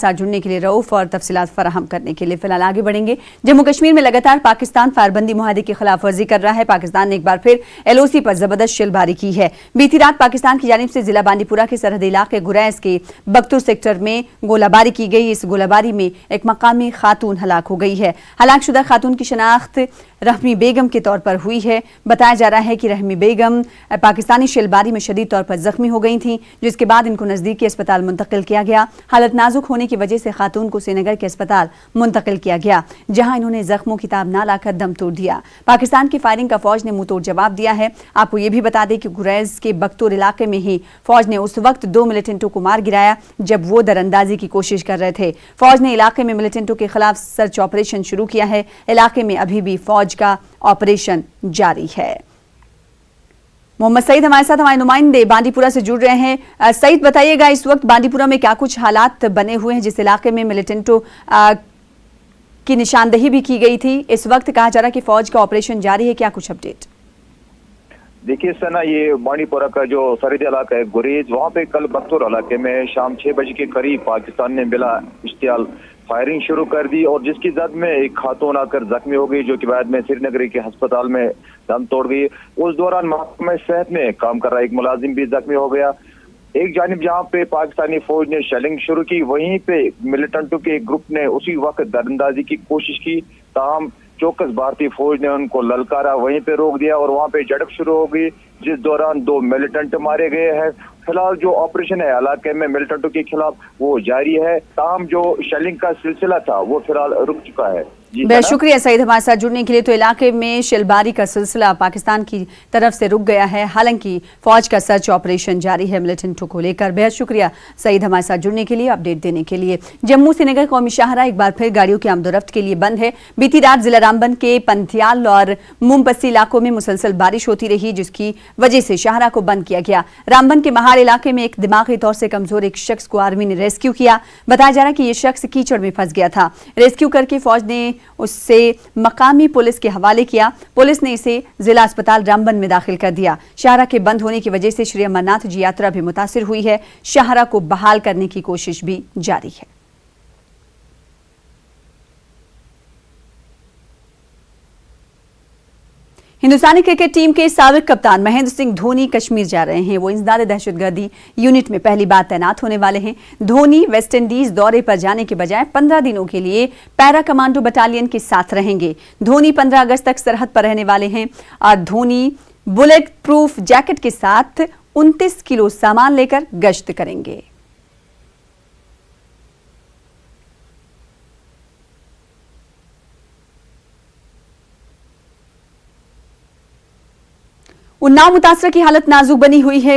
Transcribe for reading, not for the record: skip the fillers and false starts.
साथ जुड़ने के लिए रऊफ और तफसीलात फराहम करने के लिए फिलहाल आगे बढ़ेंगे। जम्मू कश्मीर में लगातार पाकिस्तान फायरबंदी मुआहदे की खिलाफ वर्जी कर रहा है। पाकिस्तान ने एक बार फिर LoC पर जबरदस्त शिलबारी की है। बीती रात पाकिस्तान की जानिब से जिला बांदीपुरा के सरहदी इलाके गुरैज के बख्तुर सेक्टर में गोलाबारी की गई। इस गोलाबारी में एक मकामी खातून हलाक हो गई है। हलाकशुदा खातून की शनाख्त रहमी बेगम के तौर पर हुई है। बताया जा रहा है कि रहमी बेगम पाकिस्तानी शिलबारी में शदीद तौर पर जख्मी हो गई थी, जिसके बाद इनको नजदीकी अस्पताल मुंतकिल किया गया। हालत नाजुक होने की वजह से खातून को श्रीनगर के अस्पताल मुंतकिल किया गया, जहां इन्होंने जख्मों की ताब ना लाकर दम तोड़ दिया। पाकिस्तान की फायरिंग का फौज ने मुंह तोड़ जवाब दिया है। आपको ये भी बता दें कि गुरैज के बख्तूर इलाके में ही फौज ने उस वक्त 2 मिलिटेंटों को मार गिराया जब वो दरअंदाजी की कोशिश कर रहे थे। फौज ने इलाके में मिलिटेंटों के खिलाफ सर्च ऑपरेशन शुरू किया है। इलाके में अभी भी फौज का ऑपरेशन जारी है। मोहम्मद सईद हमारे साथ हमारे नुमाइंदे बांदीपुरा से जुड़ रहे हैं। सईद, बताइएगा इस वक्त बांदीपुरा में क्या कुछ हालात बने हुए हैं, जिस इलाके में मिलिटेंटों की निशानदेही भी की गई थी। इस वक्त कहा जा रहा है कि फौज का ऑपरेशन जारी है, क्या कुछ अपडेट? देखिए सना, ये बांदीपुरा का जो सरहदी इलाका है गुरेज, वहाँ पे कल बख्तूर इलाके में शाम 6 बजे के करीब पाकिस्तान ने बिला इश्तियाल फायरिंग शुरू कर दी और जिसकी जद में एक खातून आकर जख्मी हो गई, जो कि बाद में श्रीनगर के अस्पताल में दम तोड़ गई। उस दौरान महकमा सेहत में काम कर रहा एक मुलाजिम भी जख्मी हो गया। एक जानिब जहाँ पे पाकिस्तानी फौज ने शेलिंग शुरू की, वहीं पे मिलिटेंटों के एक ग्रुप ने उसी वक्त दरअंदाजी की कोशिश की, ताहम चौकस भारतीय फौज ने उनको ललकारा, वहीं पे रोक दिया और वहाँ पे झड़प शुरू हो गई, जिस दौरान 2 मिलिटेंट मारे गए हैं। फिलहाल जो ऑपरेशन है इलाके में मिलिटेंटों के खिलाफ वो जारी है, ताहम जो शेलिंग का सिलसिला था वो फिलहाल रुक चुका है। बहुत शुक्रिया सईद हमारे साथ जुड़ने के लिए। तो इलाके में शिलबारी का सिलसिला पाकिस्तान की तरफ से रुक गया है, हालांकि फौज का सर्च ऑपरेशन जारी है मिलिटेंटों को लेकर। बेहद शुक्रिया सईद हमारे साथ जुड़ने के लिए, अपडेट देने के लिए। जम्मू श्रीनगर कौमी शाहरा एक बार फिर गाड़ियों की आमदोरफ्त के लिए बंद है। बीती रात जिला रामबन के पंथियाल और मुमपस्सी इलाकों में मुसलसल बारिश होती रही, जिसकी वजह से शाहरा को बंद किया गया। रामबन के महाड़ इलाके में एक दिमागी तौर से कमजोर एक शख्स को आर्मी ने रेस्क्यू किया। बताया जा रहा है कि यह शख्स कीचड़ में फंस गया था। रेस्क्यू करके फौज ने उससे मकामी पुलिस के हवाले किया। पुलिस ने इसे जिला अस्पताल रामबन में दाखिल कर दिया। शाहरा के बंद होने की वजह से श्री अमरनाथ जी यात्रा भी मुतासिर हुई है। शाहरा को बहाल करने की कोशिश भी जारी है। हिंदुस्तानी क्रिकेट टीम के साबिक कप्तान महेंद्र सिंह धोनी कश्मीर जा रहे हैं। वो इंसदाद दहशतगर्दी यूनिट में पहली बार तैनात होने वाले हैं। धोनी वेस्ट इंडीज दौरे पर जाने के बजाय 15 दिनों के लिए पैरा कमांडो बटालियन के साथ रहेंगे। धोनी 15 अगस्त तक सरहद पर रहने वाले हैं और धोनी बुलेट प्रूफ जैकेट के साथ 29 किलो सामान लेकर गश्त करेंगे। उन्नाव मुतासरा की हालत नाजुक बनी हुई है।